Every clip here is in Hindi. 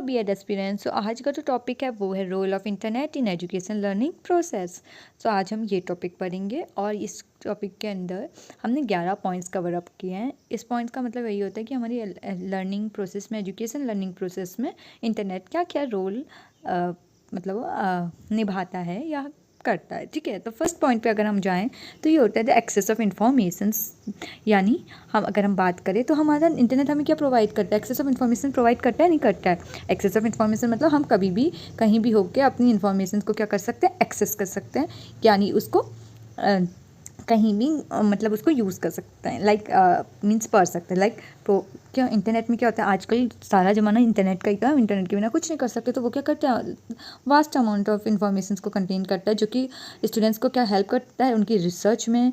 BEd aspirants. तो आज का जो टॉपिक है वो है role of internet in education learning process. तो आज हम ये टॉपिक पढ़ेंगे और इस टॉपिक के अंदर हमने 11 पॉइंट्स कवर अप किए हैं। इस पॉइंट्स का मतलब यही होता है कि हमारी लर्निंग प्रोसेस में, एजुकेशन लर्निंग प्रोसेस में इंटरनेट क्या क्या रोल निभाता है या करता है। ठीक है, तो फर्स्ट पॉइंट पे अगर हम जाएं तो ये होता है द एक्सेस ऑफ इंफॉर्मेशंस। यानी अगर हम बात करें तो हमारा इंटरनेट हमें क्या प्रोवाइड करता है, एक्सेस ऑफ इन्फॉर्मेशन प्रोवाइड करता है, नहीं करता है। एक्सेस ऑफ इन्फॉर्मेशन मतलब हम कभी भी कहीं भी होकर अपनी इन्फॉर्मेशन को क्या कर सकते हैं, एक्सेस कर सकते हैं, यानी उसको कहीं भी मतलब उसको यूज़ कर सकते हैं, लाइक मीन्स पढ़ सकते हैं। लाइक तो क्या इंटरनेट में क्या होता है, आजकल सारा ज़माना इंटरनेट का ही का, इंटरनेट के बिना कुछ नहीं कर सकते। तो वो क्या करते हैं, वास्ट अमाउंट ऑफ इन्फॉर्मेशन को कंटेन करता है, जो कि स्टूडेंट्स को क्या हेल्प करता है उनकी रिसर्च में,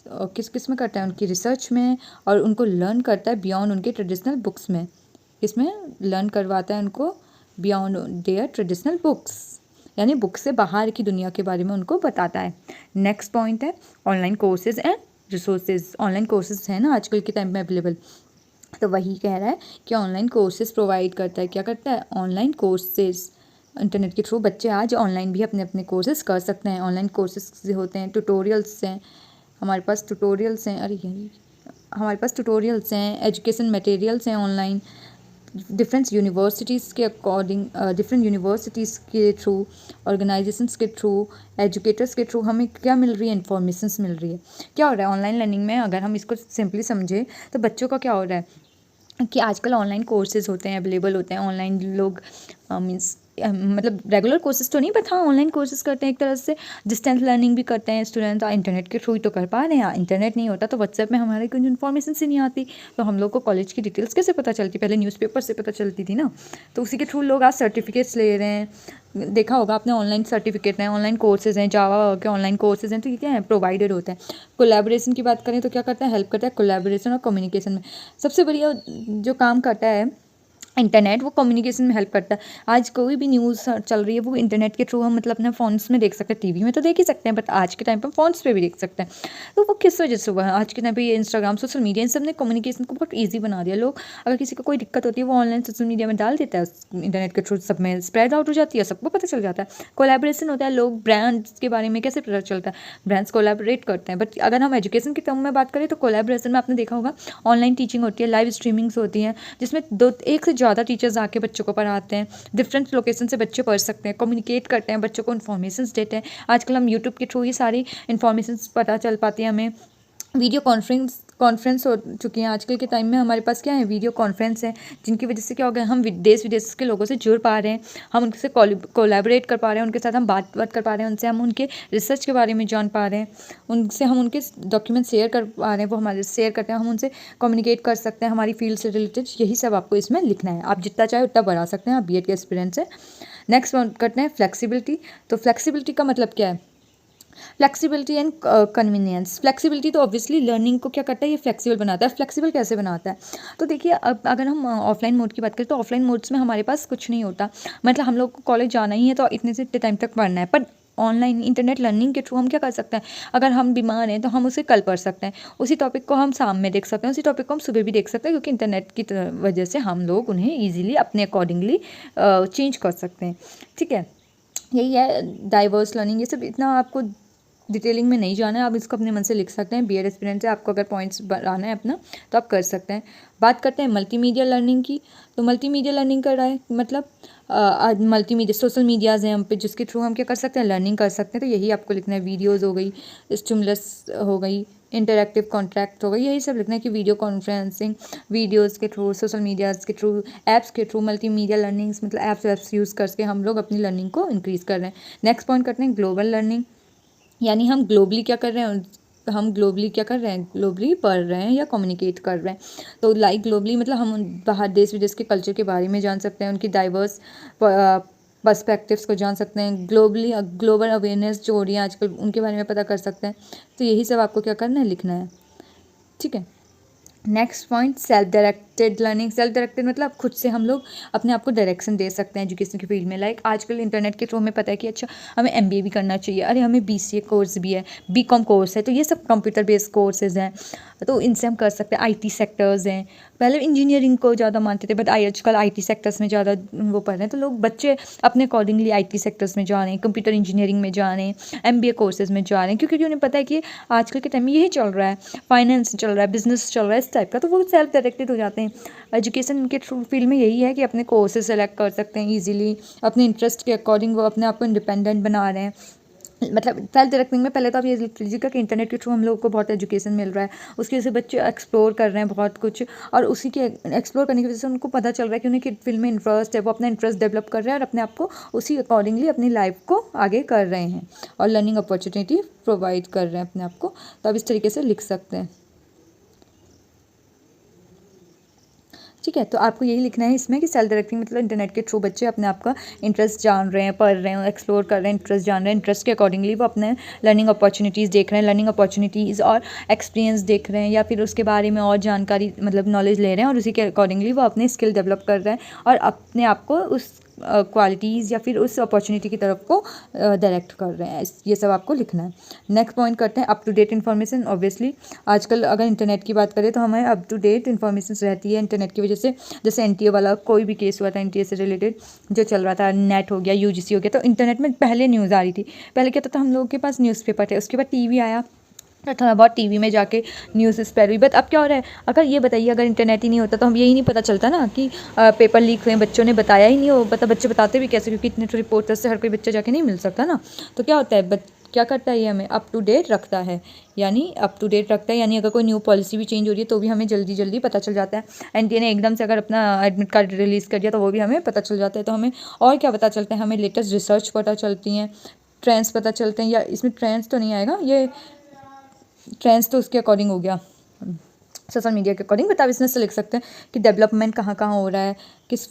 किस में करता है, उनकी रिसर्च में, और उनको लर्न करता है बियॉन्ड उनके ट्रेडिशनल बुक्स में। इसमें लर्न करवाता है उनको बियॉन्ड देयर ट्रेडिशनल बुक्स, यानी बुक से बाहर की दुनिया के बारे में उनको बताता है। नेक्स्ट पॉइंट है online courses and resources. Online courses है ना आजकल के टाइम में अवेलेबल, तो वही कह रहा है कि ऑनलाइन कोर्सेज प्रोवाइड करता है। क्या करता है, ऑनलाइन कोर्सेज। इंटरनेट के थ्रू बच्चे आज ऑनलाइन भी अपने अपने कोर्सेज कर सकते हैं। ऑनलाइन कोर्सेज होते हैं, ट्यूटोरियल्स हैं हमारे पास, ट्यूटोरियल्स हैं, हमारे पास ट्यूटोरियल्स हैं, एजुकेशन मटेरियल्स हैं ऑनलाइन, डिफरेंट यूनिवर्सिटीज़ के अकॉर्डिंग, डिफरेंट यूनिवर्सिटीज़ के थ्रू, ऑर्गेनाइजेशंस के थ्रू, एजुकेटर्स के थ्रू हमें क्या मिल रही है, इन्फॉर्मेशंस मिल रही है। क्या हो रहा है ऑनलाइन लर्निंग में, अगर हम इसको सिंपली समझें तो बच्चों का क्या हो रहा है कि आजकल ऑनलाइन कोर्सेज होते हैं, अवेलेबल होते हैं ऑनलाइन। लोग मीन्स मतलब रेगुलर कोर्सेज तो नहीं, बट हाँ ऑनलाइन कोर्सेज करते हैं, एक तरह से डिस्टेंस लर्निंग भी करते हैं स्टूडेंट। इंटरनेट के थ्रू ही तो कर पा रहे हैं। इंटरनेट नहीं होता तो व्हाट्सएप में हमारे कुछ इन्फॉर्मेशन से नहीं आती, तो हम लोग को कॉलेज की डिटेल्स कैसे पता चलती, पहले न्यूज़पेपर से पता चलती थी ना। तो उसी के थ्रू लोग आज सर्टिफिकेट्स ले रहे हैं। देखा होगा आपने, ऑनलाइन सर्टिफिकेट हैं, ऑनलाइन कोर्सेज हैं, जावा के ऑनलाइन कोर्सेज हैं, तो ये क्या है, प्रोवाइडेड होते हैं। कोलैबोरेशन की बात करें तो क्या करता है, हेल्प करता है कोलैबोरेशन और कम्युनिकेशन में। सबसे बढ़िया जो काम करता है इंटरनेट, वो कम्युनिकेशन में हेल्प करता है। आज कोई भी न्यूज़ चल रही है वो इंटरनेट के थ्रू हम मतलब अपने फ़ोन्स में देख सकते हैं। टीवी में तो देख ही सकते हैं, बट आज के टाइम पर फ़ोन्स पे भी देख सकते हैं। तो वो किस वजह से हुआ है, आज के टाइम पे ये इंस्टाग्राम, सोशल मीडिया, इन सब ने कम्युनिकेशन को बहुत ईजी बना दिया। लोग अगर किसी को कोई दिक्कत होती है वो ऑनलाइन सोशल मीडिया में डाल देता है, इंटरनेट के थ्रू सब में स्प्रेड आउट हो जाती है, सबको पता चल जाता है। कोलैबोरेशन होता है, लोग ब्रांड्स के बारे में कैसे पता चलता है, ब्रांड्स कोलैबोरेट करते हैं। बट अगर हम एजुकेशन की टर्म में बात करें तो कोलैबोरेशन में आपने देखा होगा ऑनलाइन टीचिंग होती है, लाइव स्ट्रीमिंग्स होती हैं, जिसमें एक से ज़्यादा टीचर्स आके बच्चों को पढ़ाते हैं। डिफरेंट लोकेशन से बच्चे पढ़ सकते हैं, कम्युनिकेट करते हैं, बच्चों को इन्फॉर्मेशन देते हैं। आजकल हम यूट्यूब के थ्रू ही सारी इन्फॉर्मेशन पता चल पाती है हमें। वीडियो कॉन्फ्रेंस हो चुकी हैं आजकल के टाइम में। हमारे पास क्या है, वीडियो कॉन्फ्रेंस है, जिनकी वजह से क्या हो गया, हम देश विदेश के लोगों से जुड़ पा रहे हैं, हम उनसे कोलैबोरेट कर पा रहे हैं, उनके साथ हम बात कर पा रहे हैं, उनसे हम उनके रिसर्च के बारे में जान पा रहे हैं, उनसे हम उनके डॉक्यूमेंट शेयर कर पा रहे हैं, वो हमारे शेयर करते हैं, हम उनसे कम्युनिकेट कर सकते हैं हमारी फील्ड से रिलेटेड। यही सब आपको इसमें लिखना है। आप जितना चाहे उतना बढ़ा सकते हैं, आप बीएड के एक्सपीरियंस है। नेक्स्ट करते हैं फ्लेक्सिबिलिटी। तो फ्लेक्सिबिलिटी का मतलब क्या है, फ्लेक्सिबिलिटी एंड कन्वीनियंस। फ्लेक्सिबिलिटी तो ऑब्वियसली लर्निंग को क्या करता है, ये फ्लेक्सिबल बनाता है। फ्लेक्सिबल कैसे बनाता है, तो देखिए अब अगर हम ऑफलाइन मोड की बात करें तो ऑफलाइन मोड्स में हमारे पास कुछ नहीं होता, मतलब हम लोग को कॉलेज जाना ही है तो इतने से इतने टाइम तक पढ़ना है। पर ऑनलाइन इंटरनेट लर्निंग के थ्रू हम क्या कर सकते हैं, अगर हम बीमार हैं तो हम उसे कल पढ़ सकते हैं, उसी टॉपिक को हम शाम में देख सकते हैं, उसी टॉपिक को हम सुबह भी देख सकते हैं, क्योंकि इंटरनेट की वजह से हम लोग उन्हें ईजिली अपने अकॉर्डिंगली चेंज कर सकते हैं। ठीक है, यही है डाइवर्स लर्निंग। ये सब इतना आपको डिटेलिंग में नहीं जाना है, आप इसको अपने मन से लिख सकते हैं। बीएड एक्सपीरियंस है, आपको अगर पॉइंट्स बनाना है अपना तो आप कर सकते हैं। बात करते हैं मल्टीमीडिया लर्निंग की। तो मल्टीमीडिया लर्निंग कर रहा है मतलब मल्टीमीडिया सोशल मीडियाज़ हैं हम पे, जिसके थ्रू हम क्या कर सकते हैं, लर्निंग कर सकते हैं। तो यही आपको लिखना है, वीडियोज़ हो गई, स्टिमुलस हो गई, इंटरैक्टिव कॉन्ट्रैक्ट हो गई, यही सब लिखना है कि वीडियो कॉन्फ्रेंसिंग, वीडियोज़ के थ्रू, सोशल मीडियाज़ के थ्रू, ऐप्स के थ्रू, मल्टीमीडिया लर्निंग्स मतलब ऐप्स यूज़ करके हम लोग अपनी लर्निंग को इंक्रीज़ कर रहे हैं। नेक्स्ट पॉइंट करते हैं ग्लोबल लर्निंग, यानी हम ग्लोबली क्या कर रहे हैं, हम ग्लोबली क्या कर रहे हैं, ग्लोबली पढ़ रहे हैं या कम्युनिकेट कर रहे हैं। तो लाइक ग्लोबली मतलब हम बाहर देश विदेश के कल्चर के बारे में जान सकते हैं, उनकी डाइवर्स पर्सपेक्टिव्स को जान सकते हैं। ग्लोबली ग्लोबल अवेयरनेस जो हो रही है आजकल, उनके बारे में पता कर सकते हैं। तो यही सब आपको क्या करना है, लिखना है। ठीक है, next point self directed directed learning, self directed मतलब खुद से हम लोग अपने आप को डायरेक्शन दे सकते हैं एजुकेशन की फील्ड में। लाइक आजकल इंटरनेट के थ्रू हमें पता है कि अच्छा हमें MBA भी करना चाहिए, अरे हमें BCA कोर्स भी है, BCom कोर्स है, तो ये सब कंप्यूटर बेस्ड कोर्सेज हैं, तो इनसे हम कर सकते हैं। IT सेक्टर्स हैं, पहले इंजीनियरिंग को ज़्यादा मानते थे बट आजकल IT सेक्टर्स में ज़्यादा वो पढ़ रहे हैं, तो लोग बच्चे अपने अकॉर्डिंगली IT सेक्टर्स में जा रहे हैं, कंप्यूटर इंजीनियरिंग में जा रहे हैं, MBA कोर्सेज में जा रहे हैं, क्योंकि उन्हें पता है कि आजकल के टाइम में यही चल रहा है, फाइनेंस चल रहा है, बिजनेस चल रहा है, इस टाइप का, तो वो सेल्फ डायरेक्टेड हो जाते हैं। एजुकेशन के थ्रू फील्ड में यही है कि अपने कोर्सेज सेलेक्ट कर सकते हैं ईजिली, अपने इंटरेस्ट के अकॉर्डिंग वो अपने आप को इंडिपेंडेंट बना रहे हैं। मतलब सेल्फ डायरेक्टिंग में पहले तो आप ये लिख लीजिएगा कि इंटरनेट के थ्रू हम लोगों को बहुत एजुकेशन मिल रहा है, उसकी वजह से बच्चे एक्सप्लोर कर रहे हैं बहुत कुछ, और उसी के एक्सप्लोर करने की वजह से उनको पता चल रहा है कि उन्हें किस फील्ड में इंटरेस्ट है, वो अपना इंटरेस्ट डेवलप कर रहे हैं और अपने आप को उसी अकॉर्डिंगली अपनी लाइफ को आगे कर रहे हैं और लर्निंग अपॉर्चुनिटी प्रोवाइड कर रहे हैं अपने आप को। तो आप इस तरीके से लिख सकते हैं, ठीक है। तो आपको यही लिखना है इसमें कि सेल्फ डायरेक्टिंग मतलब इंटरनेट के थ्रू बच्चे अपने आप का इंटरेस्ट जान रहे हैं, पढ़ रहे हैं, एक्सप्लोर कर रहे हैं, इंटरेस्ट जान रहे हैं, इंटरेस्ट के अकॉर्डिंगली वो अपने लर्निंग अपॉर्चुनिटीज़ देख रहे हैं, लर्निंग अपॉर्चुनिटीज़ और एक्सपीरियंस देख रहे हैं, या फिर उसके बारे में और जानकारी मतलब नॉलेज ले रहे हैं और उसी के अकॉर्डिंगली वो अपने स्किल डेवलप कर रहे हैं और अपने आप को उस क्वालिटीज़ या फिर उस अपॉर्चुनिटी की तरफ को डायरेक्ट कर रहे हैं। ये सब आपको लिखना है। नेक्स्ट पॉइंट करते हैं up to date information. Obviously आजकल अगर इंटरनेट की बात करें तो हमें अप टू डेट इन्फॉर्मेशन रहती है इंटरनेट की वजह से। जैसे NTA वाला कोई भी केस हुआ था, NTA से रिलेटेड जो चल रहा था, नेट हो गया, UGC हो गया, तो इंटरनेट में पहले न्यूज़ आ रही थी। पहले क्या होता था, हम लोगों के पास न्यूज़पेपर थे, उसके बाद TV आया, तो थोड़ा बहुत TV में जाके न्यूज़ स्प्रेड हुई। बट अब क्या हो रहा है, अगर ये बताइए अगर इंटरनेट ही नहीं होता तो हम यही नहीं पता चलता ना कि पेपर लीक हुए, बच्चों ने बताया ही नहीं हो, बच्चे बताते भी कैसे, क्योंकि इतने तो रिपोर्टर्स से हर कोई बच्चा जाके नहीं मिल सकता ना। तो क्या होता है, क्या करता है ये, हमें अप टू डेट रखता है, यानी अप टू डेट रखता है, यानी अगर कोई न्यू पॉलिसी भी चेंज हो रही है तो भी हमें जल्दी जल्दी पता चल जाता है। NTA ने एकदम से अगर अपना एडमिट कार्ड रिलीज़ कर दिया तो वो भी हमें पता चल जाता है। तो हमें और क्या पता चलता है, हमें लेटेस्ट रिसर्च पता चलती हैं, ट्रेंड्स पता चलते हैं, या इसमें ट्रेंड्स तो नहीं आएगा, ये ट्रेंड्स तो उसके अकॉर्डिंग हो गया, सोशल मीडिया के अकॉर्डिंग। बट आप इसमें से लिख सकते हैं कि डेवलपमेंट कहाँ कहाँ हो रहा है, किस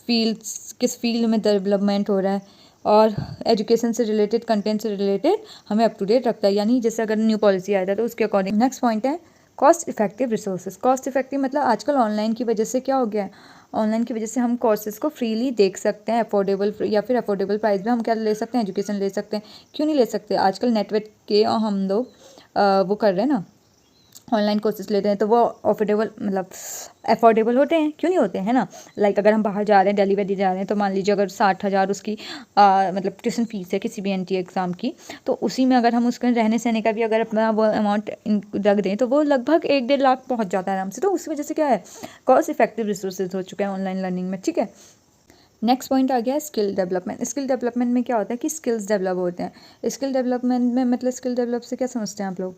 फील्ड में डेवलपमेंट हो रहा है, और एजुकेशन से रिलेटेड, कंटेंट से रिलेटेड हमें अप टू डेट रखता है, यानी जैसे अगर न्यू पॉलिसी आया था तो उसके अकॉर्डिंग। नेक्स्ट पॉइंट है cost effective resources. Cost effective मतलब आजकल ऑनलाइन की वजह से क्या हो गया है, ऑनलाइन की वजह से हम कोर्सेज को फ्रीली देख सकते हैं, अफोर्डेबल या फिर अफोर्डेबल प्राइस में हम क्या ले सकते हैं, एजुकेशन ले सकते हैं। क्यों नहीं ले सकते, आजकल नेटवर्क के और हम लोग वो कर रहे हैं ना, ऑनलाइन कोर्सेज लेते हैं, तो वो अफोर्डेबल होते हैं, क्यों नहीं होते हैं ना। लाइक अगर हम बाहर जा रहे हैं, दिल्ली वैली जा रहे हैं, तो मान लीजिए अगर 60,000 उसकी मतलब ट्यूशन फीस है किसी भी NTA एग्ज़ाम की, तो उसी में अगर हम उसके रहने सहने का भी अगर अपना वो अमाउंट रख दें तो वो लगभग 1-1.5 लाख पहुँच जाता है आराम से। तो उस वजह से क्या है, कॉस्ट इफेक्टिव रिसोर्सेज हो चुका है ऑनलाइन लर्निंग में, ठीक है। नेक्स्ट पॉइंट आ गया स्किल डेवलपमेंट। स्किल डेवलपमेंट में क्या होता है कि स्किल्स डेवलप होते हैं। स्किल डेवलपमेंट में मतलब स्किल डेवलप से क्या समझते हैं आप लोग,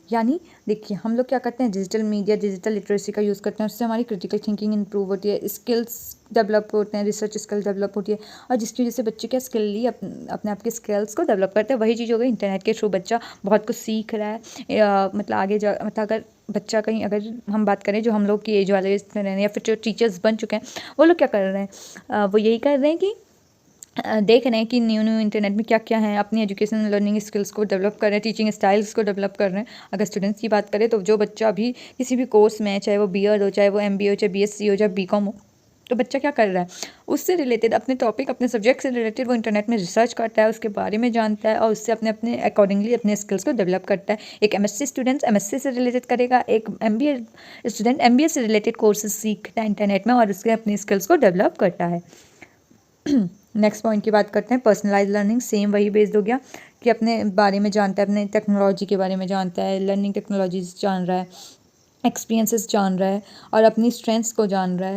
यानी देखिए हम लोग क्या करते हैं, डिजिटल मीडिया, डिजिटल लिटरेसी का यूज़ करते हैं, उससे हमारी क्रिटिकल थिंकिंग इंप्रूव होती है, स्किल्स डेवलप होते हैं, रिसर्च स्किल डेवलप होती है, और जिसकी वजह से बच्चे क्या स्किल अपने आप के स्किल्स को डेवलप करते हैं। वही चीज़ हो गई इंटरनेट के थ्रू, बच्चा बहुत कुछ सीख रहा है, मतलब आगे जा मतलब अगर बच्चा कहीं, अगर हम बात करें जो हम लोग की एज वाले रहे हैं या फिर जो टीचर्स बन चुके हैं, वो लोग क्या कर रहे हैं, वो यही कर रहे हैं कि देख रहे हैं कि न्यू इंटरनेट में क्या क्या है, अपनी एजुकेशन लर्निंग स्किल्स को डेवलप कर रहे हैं, टीचिंग स्टाइल्स को डेवलप कर रहे हैं। अगर स्टूडेंट्स की बात करें तो जो बच्चा अभी किसी भी कोर्स में, चाहे वो B.Ed हो, चाहे वो MBA हो, चाहे BSc हो, चाहे BCom हो, तो बच्चा क्या कर रहा है, उससे रिलेटेड अपने टॉपिक, अपने सब्जेक्ट से रिलेटेड वो इंटरनेट में रिसर्च करता है, उसके बारे में जानता है और उससे अपने अकॉर्डिंगली अपने स्किल्स को डेवलप करता है। एक MSc स्टूडेंट्स MSc से रिलेटेड करेगा, एक MBA स्टूडेंट MBA से रिलेटेड कोर्सेज सीखता है इंटरनेट में और उसके अपनी स्किल्स को डेवलप करता है। नेक्स्ट पॉइंट की बात करते हैं पर्सनलाइज लर्निंग। सेम वही बेस्ड हो गया कि अपने बारे में जानता है, अपने टेक्नोलॉजी के बारे में जानता है, लर्निंग टेक्नोलॉजीज जान रहा है, एक्सपीरियंसेस जान रहा है और अपनी स्ट्रेंथ को जान रहा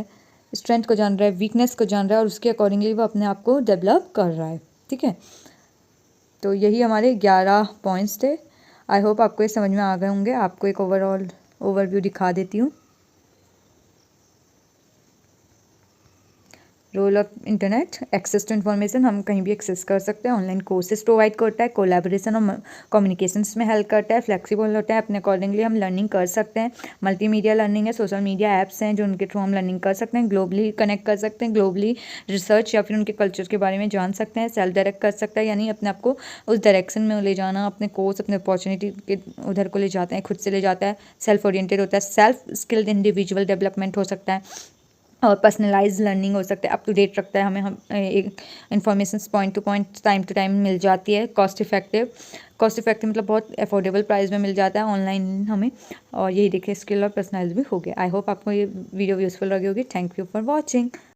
है, वीकनेस को जान रहा है और उसके अकॉर्डिंगली वो अपने आप को डेवलप कर रहा है, ठीक है। तो यही हमारे 11 पॉइंट्स थे। आई होप आपको ये समझ में आ गए होंगे। आपको एक ओवरऑल ओवरव्यू दिखा देती हूँ। Role of internet, access to information, हम कहीं भी एक्सेस कर सकते हैं। ऑनलाइन कोर्सेज प्रोवाइड करता है, कोलैबोरेशन और कम्युनिकेशंस में हेल्प करता है, फ्लेक्सिबल होता है, अपने अकॉर्डिंगली हम लर्निंग कर सकते हैं। मल्टीमीडिया लर्निंग है, सोशल मीडिया ऐप्स हैं जो उनके थ्रू हम लर्निंग कर सकते हैं, ग्लोबली कनेक्ट कर सकते हैं, ग्लोबली रिसर्च या फिर उनके कल्चर के बारे में जान सकते हैं, सेल्फ डायरेक्ट कर सकता है, यानी अपने आप को उस डायरेक्शन में ले जाना, अपने कोर्स अपने अपॉर्चुनिटी के उधर को ले जाते हैं, खुद से ले जाता है, सेल्फ ओरिएंटेड होता है, सेल्फ स्किल्ड इंडिविजुअल डेवलपमेंट हो सकता है और पर्सनलाइज लर्निंग हो सकता है, अप टू डेट रखता है हमें, हम एक इन्फॉर्मेशन पॉइंट टू टाइम मिल जाती है, कॉस्ट इफेक्टिव मतलब बहुत अफोर्डेबल प्राइस में मिल जाता है ऑनलाइन हमें। और यही देखिए स्किल और पर्सनलाइज भी हो गया। आई होप आपको ये वीडियो यूजफुल लगी होगी। Thank you for watching.